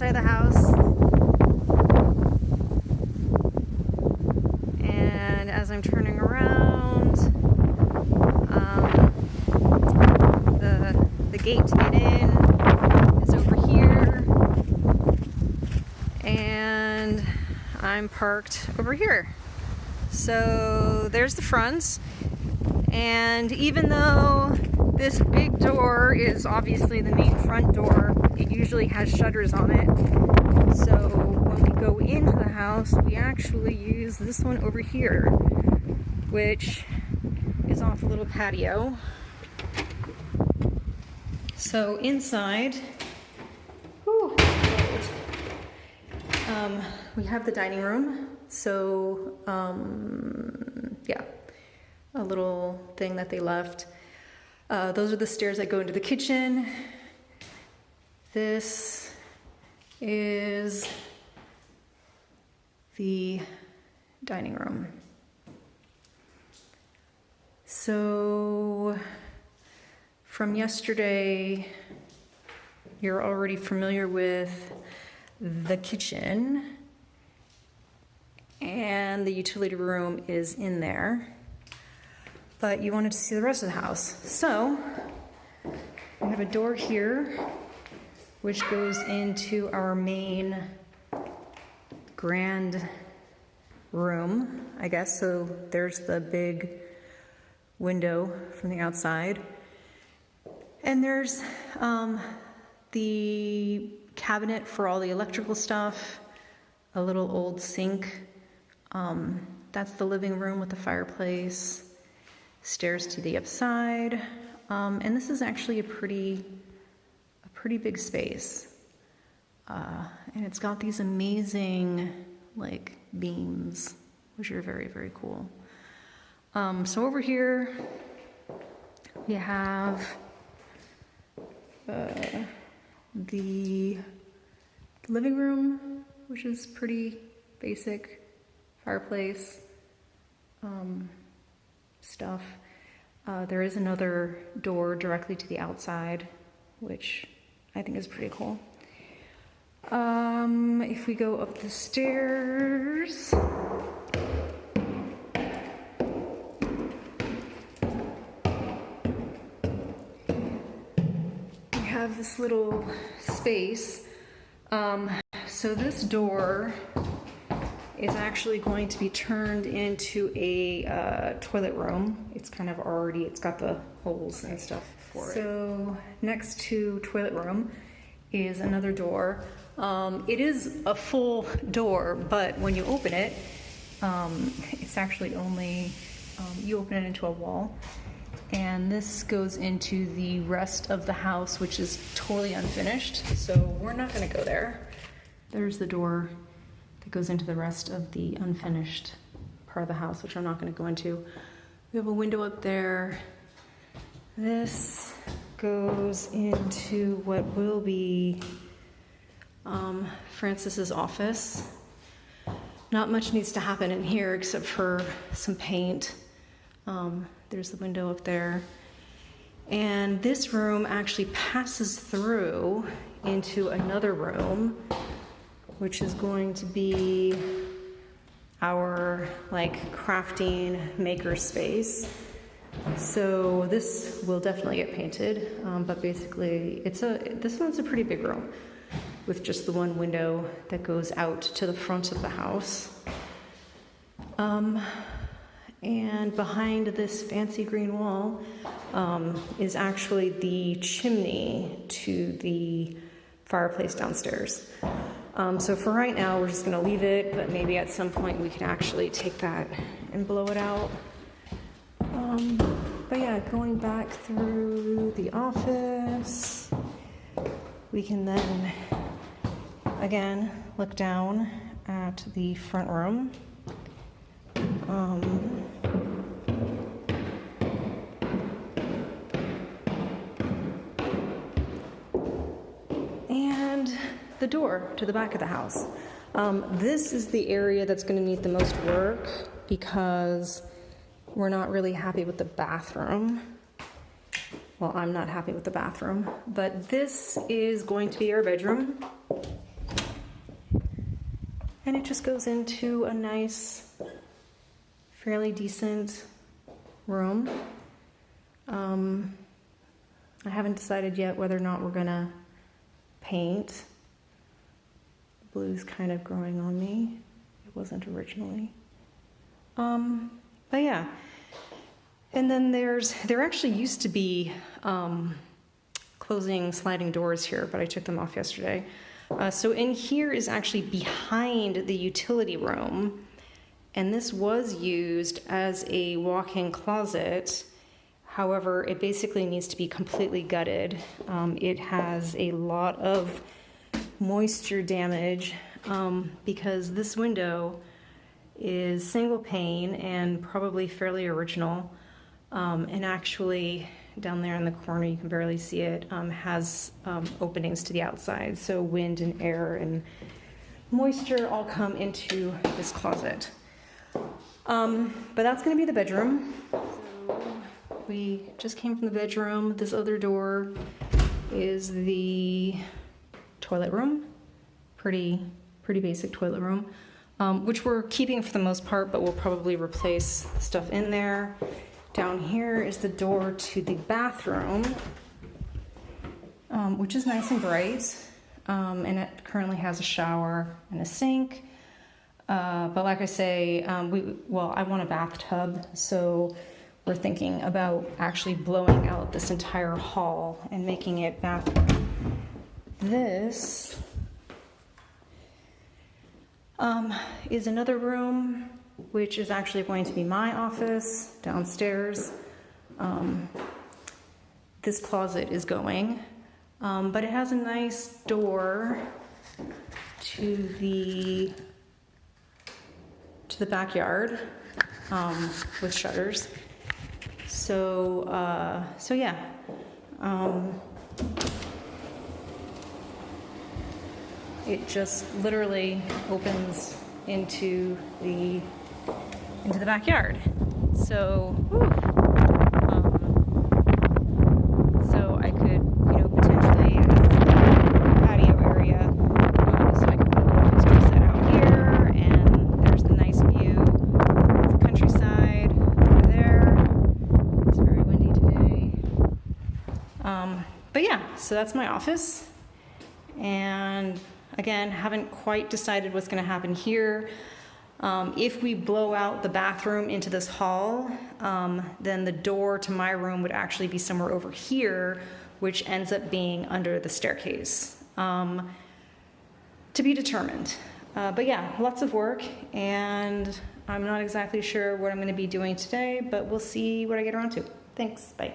outside of the house. And as I'm turning around, the gate to get in is over here. And I'm parked over here. So there's the front. And even though this big door is obviously the main front door, it usually has shutters on it. So when we go into the house, we actually use this one over here, which is off a little patio. So inside, we have the dining room. So yeah, a little thing that they left. Those are the stairs that go into the kitchen. This is the dining room. So from yesterday, you're already familiar with the kitchen, and the utility room is in there. But you wanted to see the rest of the house. So we have a door here, which goes into our main grand room, I guess. So there's the big window from the outside. And there's the cabinet for all the electrical stuff, a little old sink. That's the living room with the fireplace. Stairs to the upside, and this is actually a pretty big space, and it's got these amazing like beams, which are very, very cool. So over here we have the living room, which is pretty basic, fireplace, stuff. There is another door directly to the outside, which I think is pretty cool. If we go up the stairs, we have this little space. So this door is actually going to be turned into a toilet room. It's kind of already, it's got the holes and stuff for it. So next to toilet room is another door. It is a full door, but when you open it, it's actually only, you open it into a wall. And this goes into the rest of the house, which is totally unfinished. So we're not gonna go there. There's the door that goes into the rest of the unfinished part of the house, which I'm not going to go into. We have a window up there. This goes into what will be Francis's office. Not much needs to happen in here except for some paint. There's the window up there. And this room actually passes through into another room, which is going to be our like crafting maker space. So this will definitely get painted, but basically this one's a pretty big room with just the one window that goes out to the front of the house. And behind this fancy green wall is actually the chimney to the fireplace downstairs. So for right now, we're just gonna leave it, but maybe at some point we can actually take that and blow it out. But yeah, going back through the office, we can then, again, look down at the front room. And the door to the back of the house. This is the area that's going to need the most work because we're not really happy with the bathroom. Well, I'm not happy with the bathroom, but this is going to be our bedroom. And it just goes into a nice, fairly decent room. I haven't decided yet whether or not we're gonna paint. The blue's kind of growing on me. It wasn't originally. But yeah. And then there actually used to be closing sliding doors here, but I took them off yesterday. So in here is actually behind the utility room, and this was used as a walk-in closet. However, it basically needs to be completely gutted. It has a lot of moisture damage because this window is single pane and probably fairly original. And actually, down there in the corner, you can barely see it, has openings to the outside. So wind and air and moisture all come into this closet. But that's gonna be the bedroom. So we just came from the bedroom. This other door is the toilet room. Pretty basic toilet room, which we're keeping for the most part, but we'll probably replace stuff in there. Down here is the door to the bathroom, which is nice and bright, and it currently has a shower and a sink. But like I say, I want a bathtub, so we're thinking about actually blowing out this entire hall and making it bathroom. This is another room, which is actually going to be my office downstairs. This closet is going, but it has a nice door to the backyard with shutters. So yeah. It just literally opens into the backyard. So, so I could, potentially have a patio area. So I could put a little bistro set out here, and there's the nice view of the countryside over there. It's very windy today. But yeah, so that's my office. And again, haven't quite decided what's going to happen here. If we blow out the bathroom into this hall, then the door to my room would actually be somewhere over here, which ends up being under the staircase. To be determined. But yeah, lots of work, and I'm not exactly sure what I'm going to be doing today, but we'll see what I get around to. Thanks, bye.